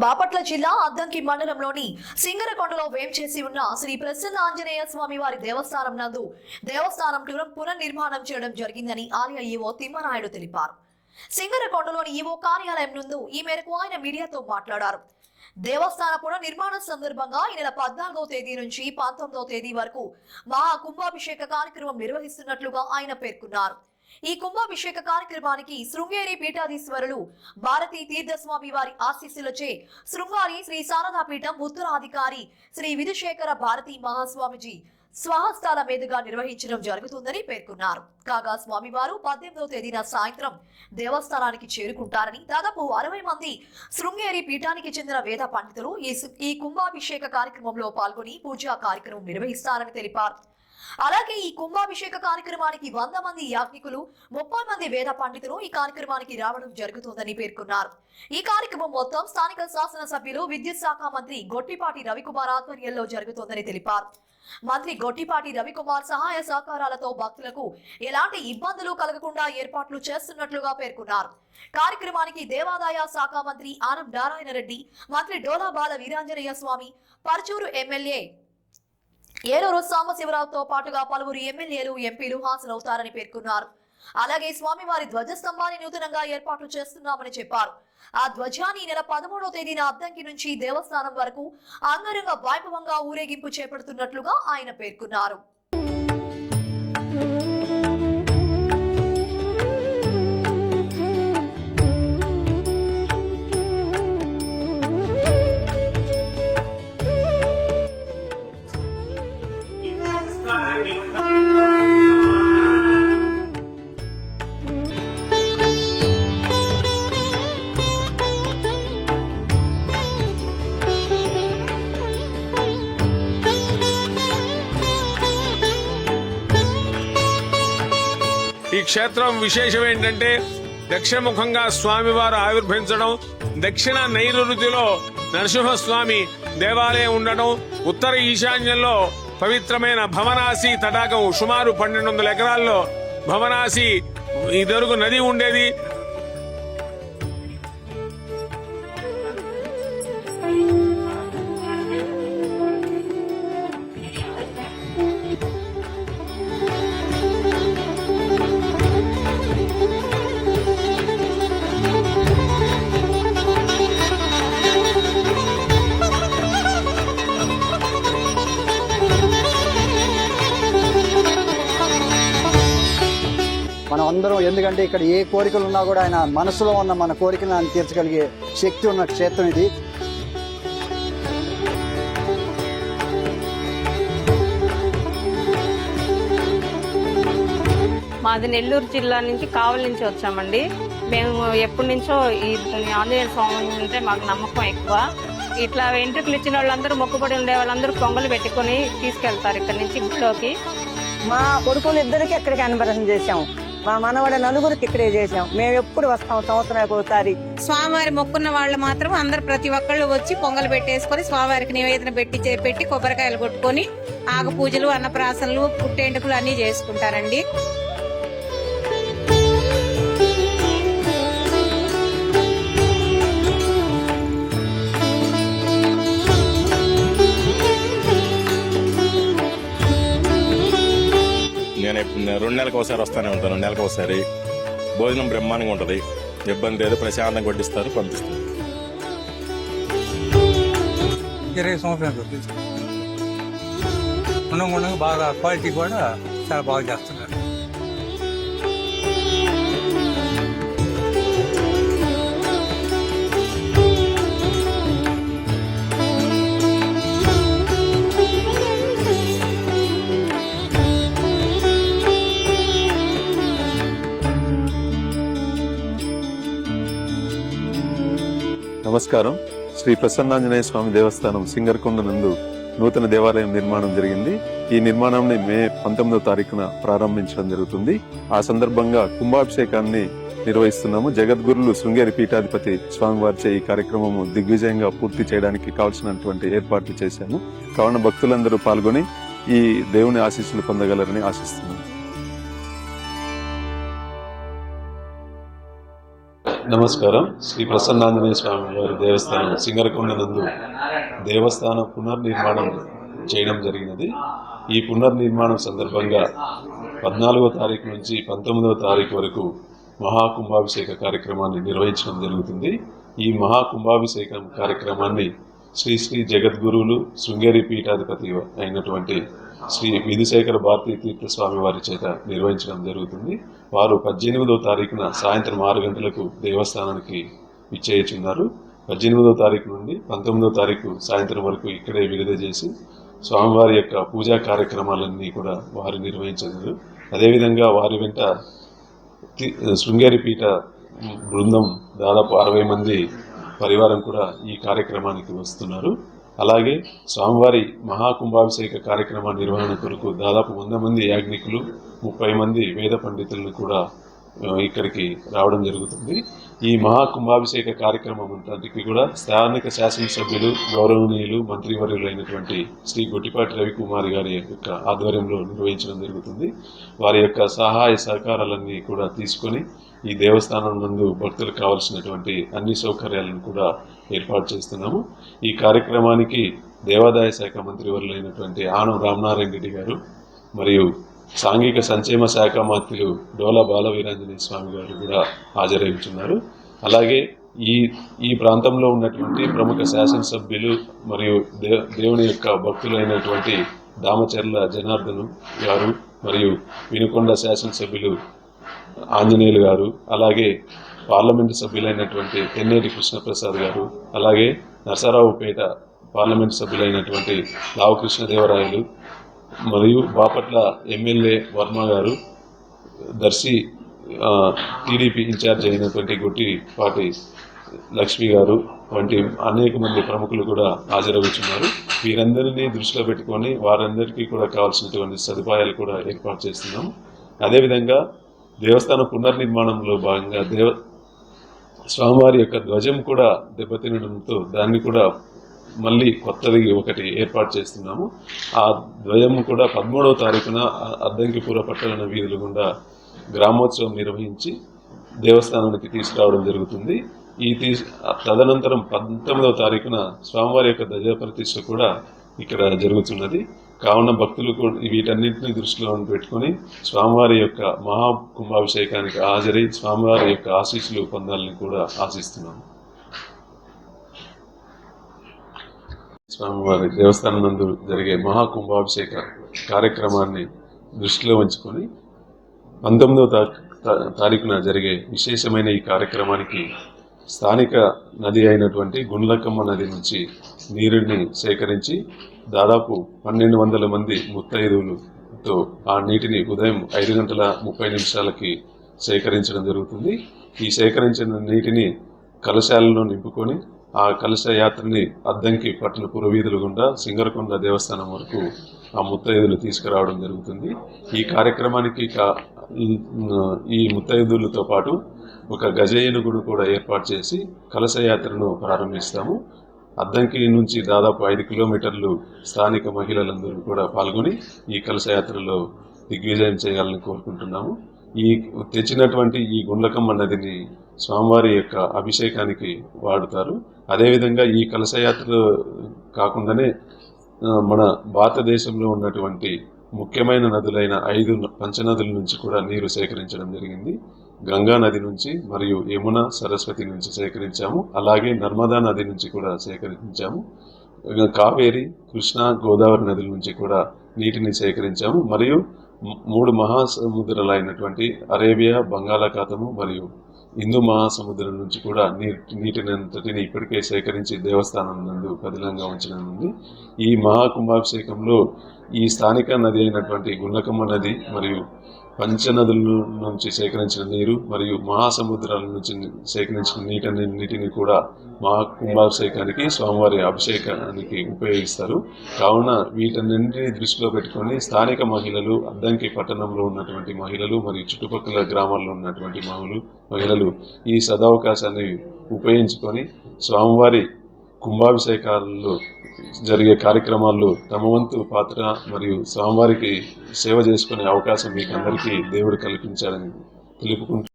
బాపట్ల జిల్లా అద్దంకి మండలంలోని సింగరకొండలో వేంచేసి ఉన్న శ్రీ ప్రసన్న ఆంజనేయ స్వామి వారి దేవస్థానం నందు దేవస్థానం పునర్నిర్మాణం చేయడం జరిగిందని ఆలయ ఈవో తిమ్మనాయుడు తెలిపారు. సింగరకొండలోని ఈవో కార్యాలయం నందు ఈ మేరకు ఆయన మీడియాతో మాట్లాడారు. దేవస్థాన పునర్నిర్మాణం సందర్భంగా ఈ నెల 14వ తేదీ నుంచి 19వ తేదీ వరకు మహా కుంభాభిషేక కార్యక్రమం నిర్వహిస్తున్నట్లుగా ఆయన పేర్కొన్నారు. ఈ కుంభాభిషేక కార్యక్రమానికి శృంగేరి పీఠాధీశ్వరులు భారతీ తీర్థస్వామి వారి ఆశీస్సులచే శృంగారి శ్రీ శారదా పీఠం ఉత్తరాధికారి శ్రీ విధుశేఖర భారతీ మహాస్వామిజీ స్వహస్తాల మీదుగా నిర్వహించడం జరుగుతుందని పేర్కొన్నారు. కాగా స్వామివారు 18వ తేదీన సాయంత్రం దేవస్థానానికి చేరుకుంటారని, దాదాపు 60 మంది శృంగేరి పీఠానికి చెందిన వేద పండితులు ఈ కుంభాభిషేక కార్యక్రమంలో పాల్గొని పూజా కార్యక్రమం నిర్వహిస్తారని తెలిపారు. అలాగే ఈ కుంభాభిషేక కార్యక్రమానికి 100 మంది యాజ్ఞికులు, 30 మంది వేద పండితులు ఈ కార్యక్రమానికి రావడం జరుగుతుందని పేర్కొన్నారు. ఈ కార్యక్రమం మొత్తం స్థానిక శాసనసభ్యులు విద్యుత్ శాఖ మంత్రి గొట్టిపాటి రవికుమార్ ఆధ్వర్యంలో జరుగుతోందని తెలిపారు. మంత్రి గొట్టిపాటి రవికుమార్ సహాయ సహకారాలతో భక్తులకు ఎలాంటి ఇబ్బందులు కలగకుండా ఏర్పాట్లు చేస్తున్నట్లుగా పేర్కొన్నారు. కార్యక్రమానికి దేవాదాయ శాఖ మంత్రి ఆనం నారాయణ రెడ్డి, మంత్రి డోలా బాల వీరాంజనేయ స్వామి, పర్చూరు ఎమ్మెల్యే ఏలూరు సాంబశివరావుతో పాటుగా పలువురు ఎమ్మెల్యేలు, ఎంపీలు హాజరవుతారని పేర్కొన్నారు. అలాగే స్వామివారి ధ్వజస్తంభాన్ని నూతనంగా ఏర్పాటు చేస్తున్నామని చెప్పారు. ఆ ధ్వజాన్ని నెల 13వ తేదీన అద్దంకి నుంచి దేవస్థానం వరకు అంగరంగ వైభవంగా ఊరేగింపు చేపడుతున్నట్లుగా ఆయన పేర్కొన్నారు. ఈ క్షేత్రం విశేషం ఏంటంటే దక్షిణముఖంగా స్వామివారు ఆవిర్భవించడం, దక్షిణ నైరుతిలో నరసింహస్వామి దేవాలయం ఉండడం, ఉత్తర ఈశాన్యంలో పవిత్రమైన భవనాసి తటాకం సుమారు 1200 ఎకరాల్లో భవనాసి ఇదివరకు నది ఉండేది. మనం అందరం, ఎందుకంటే ఇక్కడ ఏ కోరికలు ఉన్నా కూడా ఆయన మనసులో ఉన్న మన కోరికలను ఆయన తీర్చగలిగే శక్తి ఉన్న క్షేత్రం ఇది. మాది నెల్లూరు జిల్లా నుంచి, కావలి నుంచి వచ్చామండి. మేము ఎప్పటి నుంచో ఈ ఆంజనేయ స్వామి అంటే మాకు నమ్మకం ఎక్కువ. ఇట్లా వెంట్రుకలు ఇచ్చిన వాళ్ళందరూ, మొక్కుబడి ఉండే వాళ్ళందరూ పొంగలు పెట్టుకుని తీసుకెళ్తారు ఇక్కడ నుంచి గుడిలోకి. మా కొడుకులు ఇద్దరికి ఇక్కడికి అనుభవం చేశాము, మా మనవాడ నలుగురికి ఇక్కడే చేసాం. మేము ఎప్పుడు వస్తాం సంవత్సరానికి ఒకసారి. స్వామివారి మొక్కున్న వాళ్ళు మాత్రం అందరు ప్రతి ఒక్కళ్ళు వచ్చి పొంగలు పెట్టేసుకొని స్వామివారికి నివేదన పెట్టి కొబ్బరికాయలు కొట్టుకొని ఆగ పూజలు, అన్నప్రాసనలు, పుట్టేంటుకలు అన్ని చేసుకుంటారండి. నేను 2 నెలలకు ఒకసారి వస్తానే ఉంటాను. 2 నెలలకు ఒకసారి భోజనం బ్రహ్మాండంగా ఉంటుంది, ఇబ్బంది లేదు, ప్రశాంతంగా వడ్డిస్తారు, పంపిస్తారు. 20 సంవత్సరాలు ఉండగా బాగా క్వాలిటీ కూడా చాలా బాగా చేస్తున్నారు. నమస్కారం. శ్రీ ప్రసన్నాంజనేయ స్వామి దేవస్థానం సింగరకొండ నందు నూతన దేవాలయం నిర్మాణం జరిగింది. ఈ నిర్మాణాన్ని మే 19వ తారీఖున ప్రారంభించడం జరుగుతుంది. ఆ సందర్భంగా కుంభాభిషేకాన్ని నిర్వహిస్తున్నాము. జగద్గురులు శృంగేరి పీఠాధిపతి స్వామివారిచే ఈ కార్యక్రమము దిగ్విజయంగా పూర్తి చేయడానికి కావాల్సినటువంటి ఏర్పాట్లు చేశాము. కావున భక్తులందరూ పాల్గొని ఈ దేవుని ఆశీస్సులు పొందగలరని ఆశిస్తున్నాము. నమస్కారం. శ్రీ ప్రసన్నాంజనేయ స్వామి వారి దేవస్థానం సింగరకొండ నందు దేవస్థాన పునర్నిర్మాణం చేయడం జరిగినది. ఈ పునర్నిర్మాణం సందర్భంగా 14వ తారీఖు నుంచి 19వ తారీఖు వరకు మహాకుంభాభిషేక కార్యక్రమాన్ని నిర్వహించడం జరుగుతుంది. ఈ మహాకుంభాభిషేకం కార్యక్రమాన్ని శ్రీ శ్రీ జగద్గురువులు శృంగేరి పీఠాధిపతి అయినటువంటి శ్రీ విధుశేఖర భారతీ తీర్థ స్వామి వారి చేత నిర్వహించడం జరుగుతుంది. వారు 18వ తారీఖున సాయంత్రం 6 గంటలకు దేవస్థానానికి విచ్చేయుచున్నారు. 18వ తారీఖు నుండి 19వ తారీఖు సాయంత్రం వరకు ఇక్కడే విడుదల చేసి స్వామివారి యొక్క పూజా కార్యక్రమాలన్నీ కూడా వారు నిర్వహించారు. అదేవిధంగా వారి వెంట శృంగేరి పీఠ బృందం దాదాపు 60 మంది పరివారం కూడా ఈ కార్యక్రమానికి వస్తున్నారు. అలాగే స్వామివారి మహాకుంభాభిషేక కార్యక్రమ నిర్వహణ కొరకు దాదాపు 100 మంది యాజ్ఞికులు, 30 మంది వేద పండితులను కూడా ఇక్కడికి రావడం జరుగుతుంది. ఈ మహాకుంభాభిషేక కార్యక్రమం అంతటికి కూడా స్థానిక శాసనసభ్యులు, గౌరవనీయులు, మంత్రివర్యులైనటువంటి శ్రీ గొట్టిపాటి రవికుమారి గారి యొక్క ఆధ్వర్యంలో నిర్వహించడం జరుగుతుంది. వారి యొక్క సహాయ సహకారాలన్నీ కూడా తీసుకొని ఈ దేవస్థానం నందు భక్తులకు కావాల్సినటువంటి అన్ని సౌకర్యాలను కూడా ఏర్పాటు చేస్తున్నాము. ఈ కార్యక్రమానికి దేవాదాయ శాఖ మంత్రివర్యులైనటువంటి ఆనం రామనారాయణ రెడ్డి గారు మరియు సాంఘిక సంక్షేమ శాఖ మంత్రులు డోలా బాలవీరాంజనేయ స్వామి గారు కూడా హాజరవుతున్నారు. అలాగే ఈ ప్రాంతంలో ఉన్నటువంటి ప్రముఖ శాసనసభ్యులు మరియు దేవుని యొక్క భక్తులైనటువంటి దామచర్ల జనార్దను గారు మరియు వినుకొండ శాసనసభ్యులు ఆంజనేయులు గారు, అలాగే పార్లమెంటు సభ్యులైనటువంటి తెన్నేటి కృష్ణప్రసాద్ గారు, అలాగే నరసరావుపేట పార్లమెంటు సభ్యులైనటువంటి లావు కృష్ణదేవరాయలు మరియు బాపట్ల ఎమ్మెల్యే వర్మ గారు, దర్శి టీడీపీ ఇన్ఛార్జ్ అయినటువంటి గొట్టిపాటి లక్ష్మి గారు వంటి అనేక మంది ప్రముఖులు కూడా హాజరవుతున్నారు. వీరందరినీ దృష్టిలో పెట్టుకొని వారందరికీ కూడా కావాల్సినటువంటి సదుపాయాలు కూడా ఏర్పాటు చేస్తున్నాం. అదేవిధంగా దేవస్థాన పునర్నిర్మాణంలో భాగంగా స్వామివారి యొక్క ధ్వజం కూడా దెబ్బతినడంతో దాన్ని కూడా మళ్ళీ కొత్తది ఒకటి ఏర్పాటు చేస్తున్నాము. ఆ ధ్వజం కూడా 13వ తారీఖున అద్దంకిపుర పట్టణ వీధుల గుండా గ్రామోత్సవం నిర్వహించి దేవస్థానానికి తీసుకురావడం జరుగుతుంది. తదనంతరం 19వ తారీఖున స్వామివారి యొక్క ధ్వజ ప్రతిష్ఠ కూడా ఇక్కడ జరుగుతున్నది. కావున భక్తులు వీటన్నింటినీ దృష్టిలో పెట్టుకొని స్వామివారి యొక్క మహాకుంభాభిషేకానికి హాజరై స్వామివారి యొక్క ఆశీస్సులు పొందాలని కూడా ఆశిస్తున్నాము. స్వామివారి దేవస్థానం నందు జరిగే మహాకుంభాభిషేక కార్యక్రమాన్ని దృష్టిలో ఉంచుకొని 19వ తారీఖున జరిగే విశేషమైన ఈ కార్యక్రమానికి స్థానిక నది అయినటువంటి గుండ్లకమ్మ నది నుంచి నీరుని సేకరించి దాదాపు 1200 మంది ముత్తైదువులతో ఆ నీటిని ఉదయం 5:30 సేకరించడం జరుగుతుంది. ఈ సేకరించిన నీటిని కలశాలలో నింపుకొని ఆ కలశ యాత్రని అద్దంకి పట్టణ పురవీధుల గుండా సింగరకొండ దేవస్థానం వరకు ఆ ముత్తైదులు తీసుకురావడం జరుగుతుంది. ఈ కార్యక్రమానికి ఈ ముత్తైదులతో పాటు ఒక గజ ఏనుగును కూడా ఏర్పాటు చేసి కలశయాత్రను ప్రారంభిస్తాము. అద్దంకి నుంచి దాదాపు 5 కిలోమీటర్లు స్థానిక మహిళలందరూ కూడా పాల్గొని ఈ కలశయాత్రలో దిగ్విజయం చేయాలని కోరుకుంటున్నాము. ఈ తెచ్చినటువంటి ఈ గుండ్లకమ్మ నదిని స్వామివారి యొక్క అభిషేకానికి వాడుతారు. అదేవిధంగా ఈ కలశయాత్ర కాకుండానే మన భారతదేశంలో ఉన్నటువంటి ముఖ్యమైన నదులైన 5 పంచనదుల నుంచి కూడా నీరు సేకరించడం జరిగింది. గంగా నది నుంచి మరియు యమున, సరస్వతి నుంచి సేకరించాము. అలాగే నర్మదా నది నుంచి కూడా సేకరించాము. కావేరి, కృష్ణ, గోదావరి నదుల నుంచి కూడా నీటిని సేకరించాము. మరియు 3 మహాసముద్రాలైనటువంటి అరేబియా, బంగాళాఖాతము మరియు హిందూ మహాసముద్రం నుంచి కూడా నీటినంతటిని ఇప్పటికే సేకరించి దేవస్థానం నందు పదిలంగా ఉంచడం ఉంది. ఈ మహాకుంభాభిషేకంలో ఈ స్థానిక నది అయినటువంటి గుండ్లకమ్మ నది మరియు పంచనదుల నుంచి సేకరించిన నీరు మరియు మహాసముద్రాల నుంచి సేకరించిన నీటిని కూడా మహాకుంభాభిషేకానికి స్వామివారి అభిషేకానికి ఉపయోగిస్తారు. కావున వీటన్నింటినీ దృష్టిలో పెట్టుకొని స్థానిక మహిళలు, అద్దంకి పట్టణంలో ఉన్నటువంటి మహిళలు మరియు చుట్టుపక్కల గ్రామాల్లో ఉన్నటువంటి మహిళలు ఈ సదవకాశాన్ని ఉపయోగించుకొని స్వామివారి కుంభాభిషేకాలలో జరిగే కార్యక్రమాల్లో తమ వంతు పాత్ర మరియు స్వామివారికి సేవ చేసుకునే అవకాశం మీకు అందరికీ దేవుడు కల్పించాలని తెలుపుకుంటూ